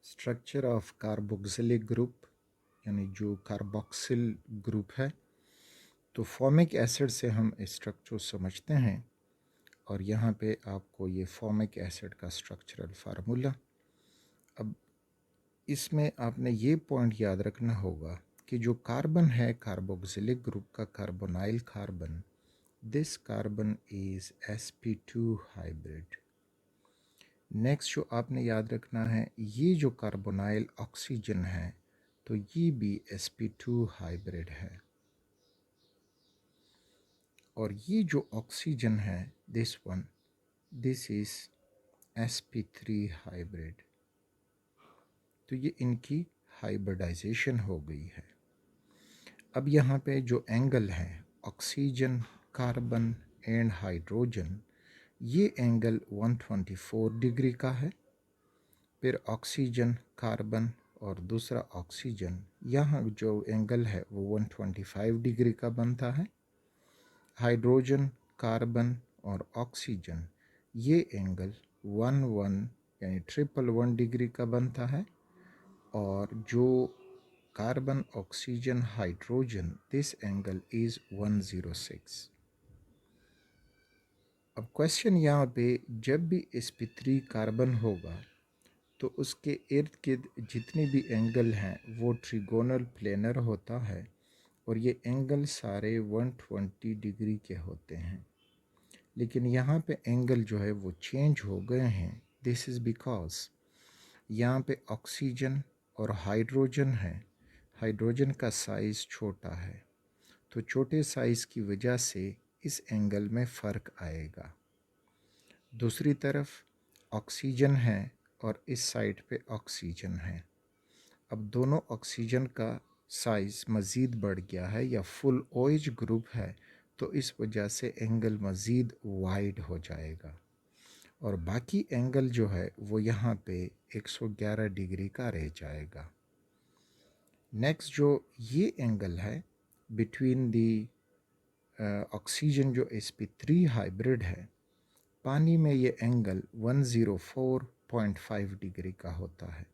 Structure of carboxylic group यानी जो carboxyl group है, तो फॉर्मिक एसिड से हम इस स्ट्रक्चर को समझते हैं। और यहाँ पे आपको ये फॉर्मिक एसिड का स्ट्रक्चरल फार्मूला। अब इसमें आपने ये पॉइंट याद रखना होगा कि जो कार्बन है कार्बोक्सिलिक ग्रुप का carbonyl carbon, this carbon is sp2 hybrid. Next जो आपने याद रखना है, ये जो कार्बोनाइल ऑक्सीजन है तो ये भी sp2 हाइब्रिड है। और ये जो ऑक्सीजन है दिस इज sp3 हाइब्रिड। तो ये इनकी हाइब्रिडाइजेशन हो गई है। अब यहाँ पे जो एंगल है ऑक्सीजन, कार्बन एंड हाइड्रोजन, ये एंगल 124 डिग्री का है। फिर ऑक्सीजन, कार्बन और दूसरा ऑक्सीजन, यहाँ जो एंगल है वो 125 डिग्री का बनता है। हाइड्रोजन, कार्बन और ऑक्सीजन, ये एंगल 11 यानी 111 डिग्री का बनता है। और जो carbon, oxygen, hydrogen, this angle is 106। अब क्वेश्चन यहाँ पे, जब भी sp3 कार्बन होगा तो उसके इर्द गिर्द जितने भी एंगल हैं वो ट्रिगोनल प्लेनर होता है और ये एंगल सारे 120 डिग्री के होते हैं। लेकिन यहाँ पे एंगल जो है वो चेंज हो गए हैं। दिस इज़ बिकॉज यहाँ पे ऑक्सीजन और हाइड्रोजन है, हाइड्रोजन का साइज़ छोटा है, तो छोटे साइज़ की वजह से इस एंगल में फ़र्क आएगा। दूसरी तरफ ऑक्सीजन है और इस साइड पे ऑक्सीजन है। अब दोनों ऑक्सीजन का साइज़ मज़ीद बढ़ गया है या फुल OH ग्रुप है, तो इस वजह से एंगल मज़ीद वाइड हो जाएगा और बाकी एंगल जो है वो यहाँ पे 111 डिग्री का रह जाएगा। नेक्स्ट जो ये एंगल है बिटवीन दी ऑक्सीजन जो sp3 हाइब्रिड है, पानी में ये एंगल 104.5 डिग्री का होता है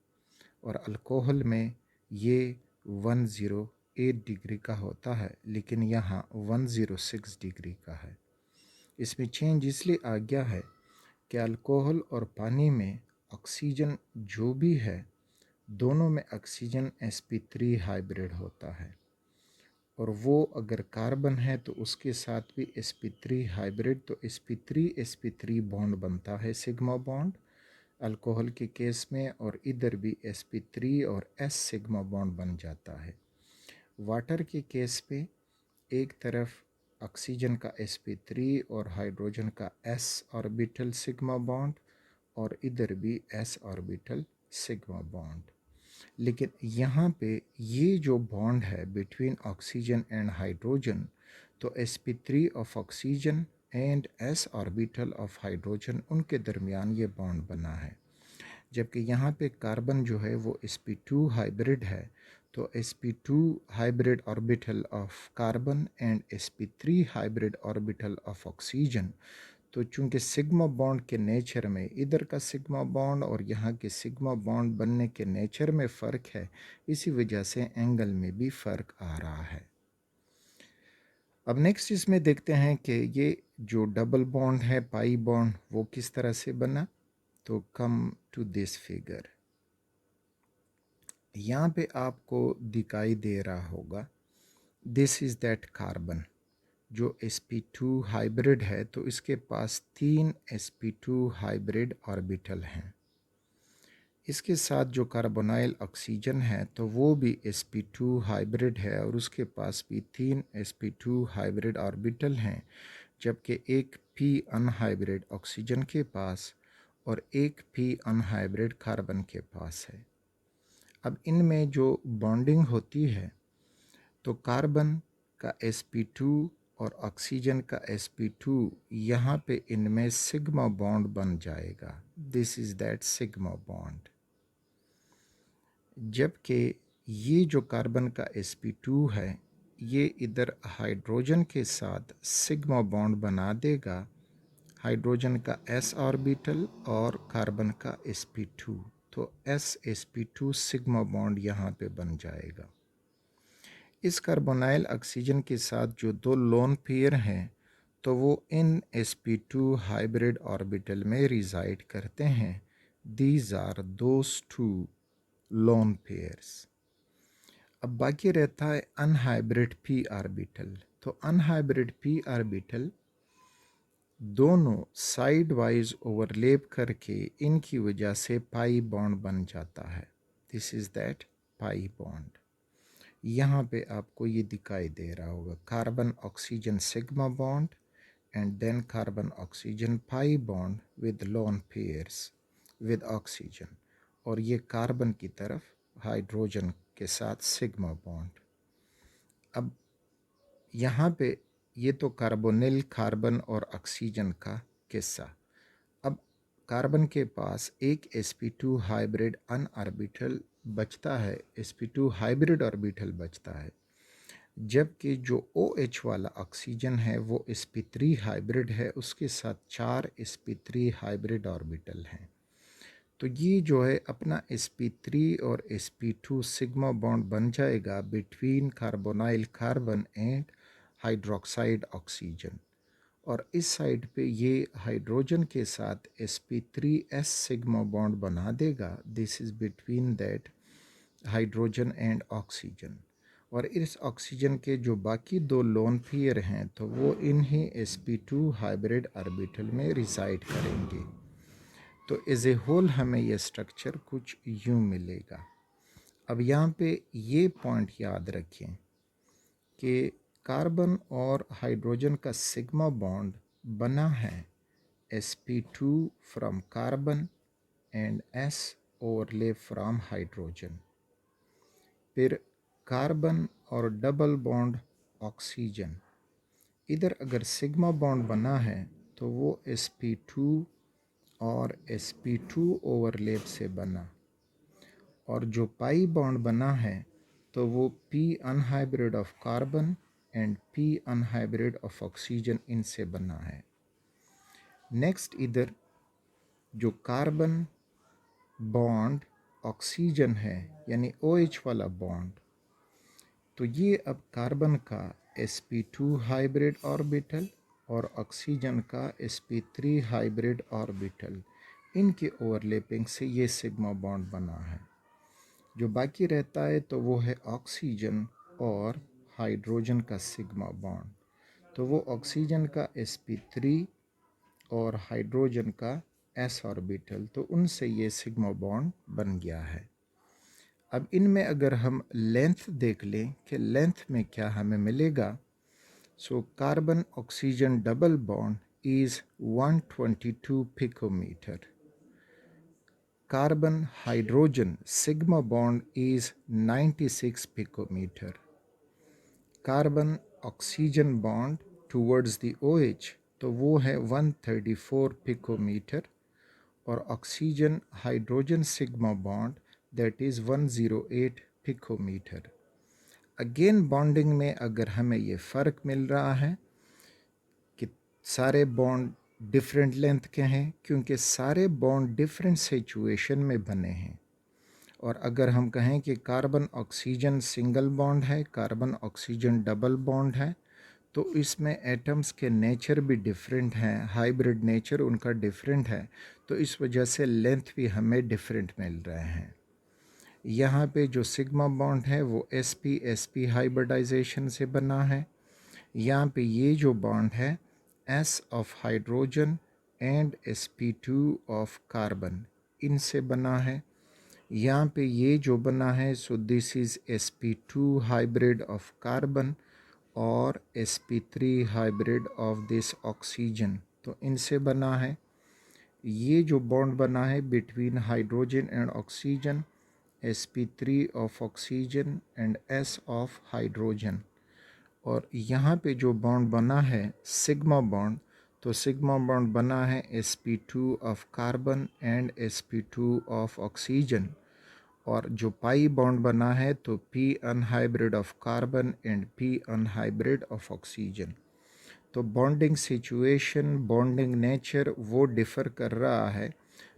और अल्कोहल में ये 108 डिग्री का होता है, लेकिन यहाँ 106 डिग्री का है। इसमें चेंज इसलिए आ गया है कि अल्कोहल और पानी में ऑक्सीजन जो भी है, दोनों में ऑक्सीजन sp3 हाइब्रिड होता है और वो अगर कार्बन है तो उसके साथ भी sp3 हाइब्रिड, तो sp3 बॉन्ड बनता है सिग्मा बॉन्ड अल्कोहल के केस में, और इधर भी sp3 और s सिग्मा बॉन्ड बन जाता है। वाटर के केस पे एक तरफ ऑक्सीजन का sp3 और हाइड्रोजन का s ऑर्बिटल सिग्मा बॉन्ड और इधर भी s ऑर्बिटल सिग्मा बॉन्ड। लेकिन यहाँ पे ये जो बॉन्ड है बिटवीन ऑक्सीजन एंड हाइड्रोजन, तो sp3 of oxygen and s orbital of hydrogen, उनके दरमियान ये बॉन्ड बना है। जबकि यहाँ पे कार्बन जो है वो sp2 हाइब्रिड है, तो sp2 hybrid orbital of carbon and sp3 hybrid orbital of oxygen, तो चूंकि सिग्मा बॉन्ड के नेचर में इधर का सिग्मा बॉन्ड और यहाँ के सिग्मा बॉन्ड बनने के नेचर में फ़र्क है, इसी वजह से एंगल में भी फ़र्क आ रहा है। अब नेक्स्ट इसमें देखते हैं कि ये जो डबल बॉन्ड है पाई बॉन्ड वो किस तरह से बना। तो कम टू दिस फिगर, यहाँ पे आपको दिखाई दे रहा होगा दिस इज़ दैट कार्बन जो sp2 हाइब्रिड है, तो इसके पास 3 sp2 हाइब्रिड ऑर्बिटल हैं। इसके साथ जो कार्बोनाइल ऑक्सीजन है तो वो भी sp2 हाइब्रिड है और उसके पास भी 3 sp2 हाइब्रिड ऑर्बिटल हैं, जबकि एक p अनहाइब्रिड ऑक्सीजन के पास और एक p अनहाइब्रिड कार्बन के पास है। अब इनमें जो बॉन्डिंग होती है तो कार्बन का sp2 और ऑक्सीजन का sp2, यहाँ पे इनमें सिग्मा बॉन्ड बन जाएगा। This is that sigma bond. जबकि ये जो कार्बन का sp2 है ये इधर हाइड्रोजन के साथ सिग्मा बॉन्ड बना देगा, हाइड्रोजन का s ऑर्बिटल और कार्बन का sp2, तो ssp2 सिग्मा बॉन्ड यहाँ पे बन जाएगा। इस कार्बोनाइल ऑक्सीजन के साथ जो दो लोन पेयर हैं तो वो इन sp2 हाइब्रिड ऑर्बिटल में रिजाइड करते हैं। These are those two lone pairs. अब बाकी रहता है अनहाइब्रिड p ऑर्बिटल। तो अनहाइब्रिड p ऑर्बिटल दोनों साइड वाइज ओवरलैप करके इनकी वजह से पाई बॉन्ड बन जाता है। This is that pi bond. यहाँ पे आपको ये दिखाई दे रहा होगा carbon oxygen sigma bond and then carbon oxygen pi bond with lone pairs with oxygen, और ये कार्बन की तरफ हाइड्रोजन के साथ सिग्मा बॉन्ड। अब यहाँ पे ये तो कार्बोनिल कार्बन और ऑक्सीजन का किस्सा। अब कार्बन के पास एक sp2 हाइब्रिड अन ऑर्बिटल बचता है, sp2 हाइब्रिड ऑर्बिटल बचता है, जबकि जो OH वाला ऑक्सीजन है वो sp3 हाइब्रिड है, उसके साथ 4 sp3 हाइब्रिड ऑर्बिटल हैं। तो ये जो है अपना sp3 और sp2 सिग्मा बॉन्ड बन जाएगा between carbonyl carbon and hydroxide oxygen, और इस साइड पे ये हाइड्रोजन के साथ sp3s सिग्मा बॉन्ड बना देगा। This is between that hydrogen and oxygen, और इस ऑक्सीजन के जो बाकी दो लोन पेयर हैं तो वो इन्हीं sp2 हाइब्रिड ऑर्बिटल में रिसाइड करेंगे। तो एज ए होल हमें यह स्ट्रक्चर कुछ यूँ मिलेगा। अब यहाँ पे ये पॉइंट याद रखें कि कार्बन और हाइड्रोजन का सिग्मा बॉन्ड बना है sp2 from carbon and s overlap from hydrogen. फिर कार्बन और डबल बॉन्ड ऑक्सीजन, इधर अगर सिग्मा बॉन्ड बना है तो वो sp2 और sp2 ओवरलैप से बना, और जो पाई बॉन्ड बना है तो वो p unhybrid of carbon and p unhybrid of oxygen इनसे बना है। नेक्स्ट इधर जो कार्बन बॉन्ड ऑक्सीजन है यानी OH वाला बॉन्ड, तो ये अब कार्बन का sp2 हाइब्रिड ऑर्बिटल और ऑक्सीजन का sp3 हाइब्रिड ऑर्बिटल, इनके ओवरलैपिंग से ये सिग्मा बॉन्ड बना है। जो बाकी रहता है तो वो है ऑक्सीजन और हाइड्रोजन का सिग्मा बॉन्ड, तो वो ऑक्सीजन का sp3 और हाइड्रोजन का s ऑर्बिटल, तो उनसे ये सिग्मा बॉन्ड बन गया है। अब इनमें अगर हम लेंथ देख लें कि लेंथ में क्या हमें मिलेगा, so carbon oxygen double bond is 122 picometre, carbon hydrogen sigma bond is 96 picometre, carbon oxygen bond towards the OH तो वो है 134 पिकोमीटर, और oxygen hydrogen sigma bond that is 108 picometre. Again bonding में अगर हमें ये फ़र्क मिल रहा है कि सारे बॉन्ड डिफरेंट लेंथ के हैं क्योंकि सारे बॉन्ड डिफरेंट सिचुएशन में बने हैं, और अगर हम कहें कि कार्बन ऑक्सीजन सिंगल बॉन्ड है, कार्बन ऑक्सीजन डबल बॉन्ड है, तो इसमें एटम्स के नेचर भी डिफरेंट हैं, हाइब्रिड नेचर उनका डिफरेंट है, तो इस वजह से लेंथ भी हमें डिफरेंट मिल रहे हैं। यहाँ पे जो सिग्मा बॉन्ड है वो sp हाइब्रिडाइजेशन से बना है। यहाँ पे ये जो बॉन्ड है s of hydrogen and sp2 of carbon, इनसे बना है। यहाँ पे ये जो बना है so this is sp2 hybrid of carbon और sp3 hybrid of this oxygen, तो इनसे बना है। ये जो बॉन्ड बना है between hydrogen and oxygen, sp3 of oxygen and s of hydrogen, और यहाँ पे जो बॉन्ड बना है सिग्मा बॉन्ड, तो सिग्मा बॉन्ड बना है sp2 of carbon and sp2 of oxygen, और जो पाई बॉन्ड बना है तो p unhybrid of carbon and p unhybrid of oxygen. तो बॉन्डिंग सिचुएशन, बॉन्डिंग नेचर वो डिफ़र कर रहा है,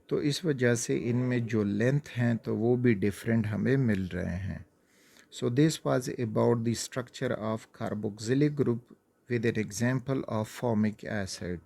तो इस वजह से इनमें जो लेंथ हैं तो वो भी डिफरेंट हमें मिल रहे हैं. So this was about the structure of carboxylic group with an example of formic acid.